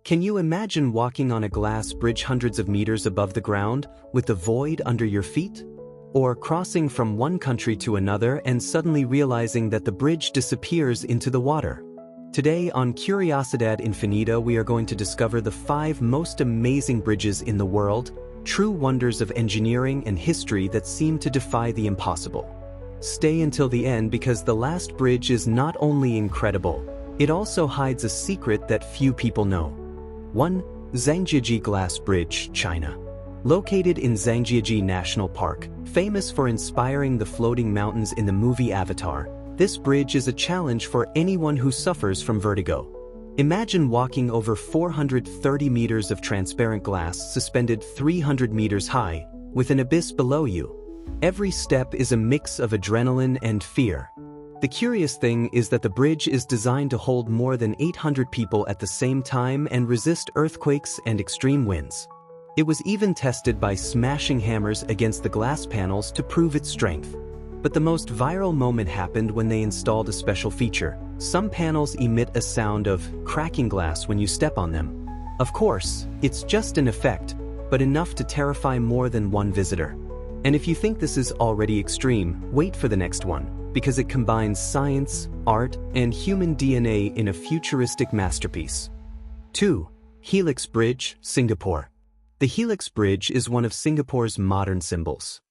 Can you imagine walking on a glass bridge hundreds of meters above the ground, with the void under your feet? Or crossing from one country to another and suddenly realizing that the bridge disappears into the water? Today on CURIOSIDAD INFINITA we are going to discover the 5 most amazing bridges in the world, true wonders of engineering and history that seem to defy the impossible. Stay until the end because the last bridge is not only incredible, it also hides a secret that few people know. 1. Zhangjiajie Glass Bridge, China. Located in Zhangjiajie National Park, famous for inspiring the floating mountains in the movie Avatar, this bridge is a challenge for anyone who suffers from vertigo. Imagine walking over 430 meters of transparent glass suspended 300 meters high, with an abyss below you. Every step is a mix of adrenaline and fear. The curious thing is that the bridge is designed to hold more than 800 people at the same time and resist earthquakes and extreme winds. It was even tested by smashing hammers against the glass panels to prove its strength. But the most viral moment happened when they installed a special feature. Some panels emit a sound of cracking glass when you step on them. Of course, it's just an effect, but enough to terrify more than one visitor. And if you think this is already extreme, wait for the next one, because it combines science, art, and human DNA in a futuristic masterpiece. 2. Helix Bridge, Singapore. The Helix Bridge is one of Singapore's modern symbols.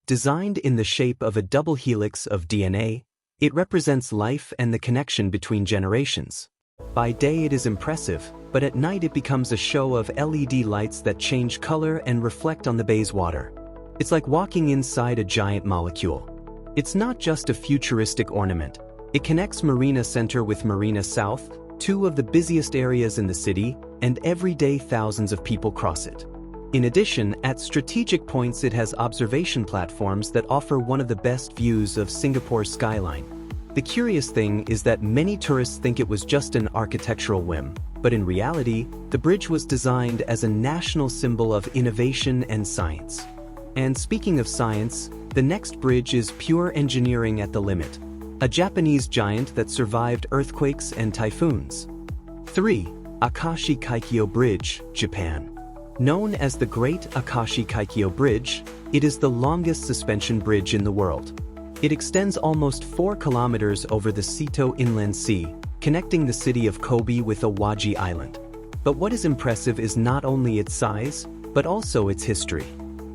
Designed in the shape of a double helix of DNA, it represents life and the connection between generations. By day it is impressive, but at night it becomes a show of LED lights that change color and reflect on the bay's water. It's like walking inside a giant molecule. It's not just a futuristic ornament. It connects Marina Center with Marina South, 2 of the busiest areas in the city, and every day thousands of people cross it. In addition, at strategic points it has observation platforms that offer one of the best views of Singapore's skyline. The curious thing is that many tourists think it was just an architectural whim, but in reality, the bridge was designed as a national symbol of innovation and science. And speaking of science, the next bridge is pure engineering at the limit, a Japanese giant that survived earthquakes and typhoons. 3. Akashi Kaikyō Bridge, Japan. Known as the Great Akashi Kaikyō Bridge, it is the longest suspension bridge in the world. It extends almost 4 kilometers over the Seto Inland Sea, connecting the city of Kobe with Awaji Island. But what is impressive is not only its size, but also its history.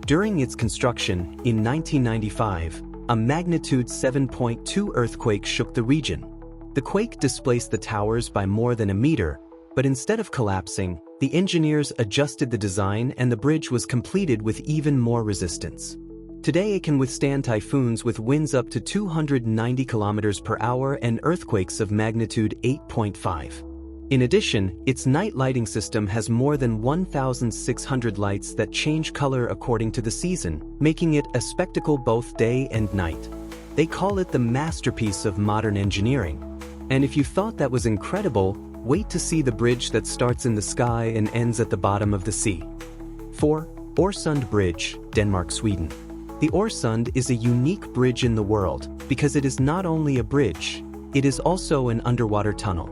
During its construction, in 1995, a magnitude 7.2 earthquake shook the region. The quake displaced the towers by more than a meter, but instead of collapsing, the engineers adjusted the design and the bridge was completed with even more resistance. Today it can withstand typhoons with winds up to 290 kilometers per hour and earthquakes of magnitude 8.5. In addition, its night lighting system has more than 1,600 lights that change color according to the season, making it a spectacle both day and night. They call it the masterpiece of modern engineering. And if you thought that was incredible, wait to see the bridge that starts in the sky and ends at the bottom of the sea. 4. Øresund Bridge, Denmark, Sweden. The Oresund is a unique bridge in the world because it is not only a bridge, it is also an underwater tunnel.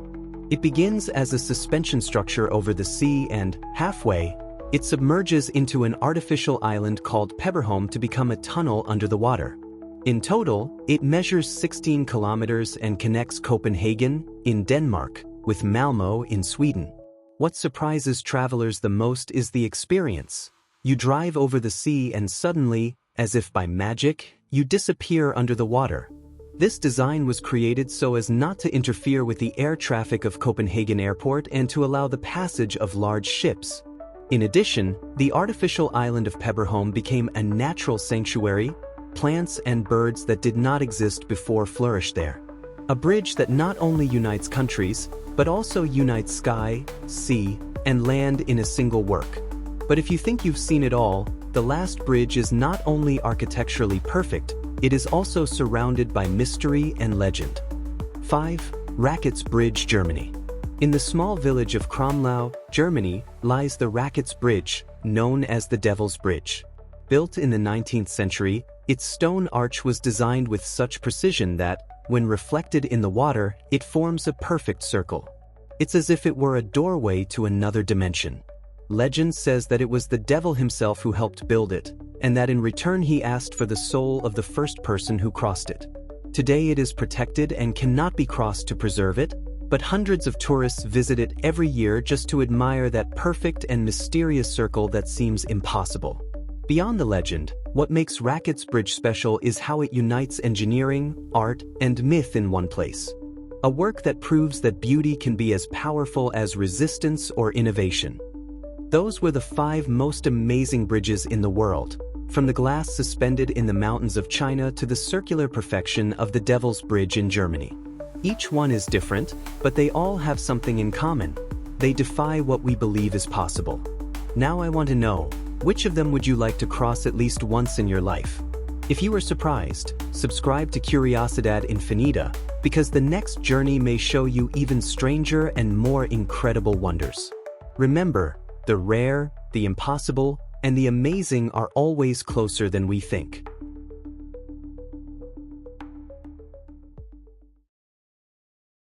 It begins as a suspension structure over the sea and, halfway, it submerges into an artificial island called Pebberholm to become a tunnel under the water. In total, it measures 16 kilometers and connects Copenhagen, in Denmark, with Malmö in Sweden. What surprises travelers the most is the experience. You drive over the sea and suddenly, as if by magic, you disappear under the water. This design was created so as not to interfere with the air traffic of Copenhagen Airport and to allow the passage of large ships. In addition, the artificial island of Pebberholm became a natural sanctuary. Plants and birds that did not exist before flourished there. A bridge that not only unites countries, but also unites sky, sea, and land in a single work. But if you think you've seen it all, the last bridge is not only architecturally perfect, it is also surrounded by mystery and legend. 5. Rakotz Bridge, Germany. In the small village of Kromlau, Germany, lies the Rakotz Bridge, known as the Devil's Bridge. Built in the 19th century, its stone arch was designed with such precision that, when reflected in the water, it forms a perfect circle. It's as if it were a doorway to another dimension. Legend says that it was the devil himself who helped build it, and that in return he asked for the soul of the first person who crossed it. Today it is protected and cannot be crossed to preserve it, but hundreds of tourists visit it every year just to admire that perfect and mysterious circle that seems impossible. Beyond the legend, what makes Rakotz Bridge special is how it unites engineering, art, and myth in one place. A work that proves that beauty can be as powerful as resistance or innovation. Those were the 5 most amazing bridges in the world, from the glass suspended in the mountains of China to the circular perfection of the Devil's Bridge in Germany. Each one is different, but they all have something in common. They defy what we believe is possible. Now I want to know, which of them would you like to cross at least once in your life? If you were surprised, subscribe to CURIOSIDAD INFINITA, because the next journey may show you even stranger and more incredible wonders. Remember, the rare, the impossible, and the amazing are always closer than we think.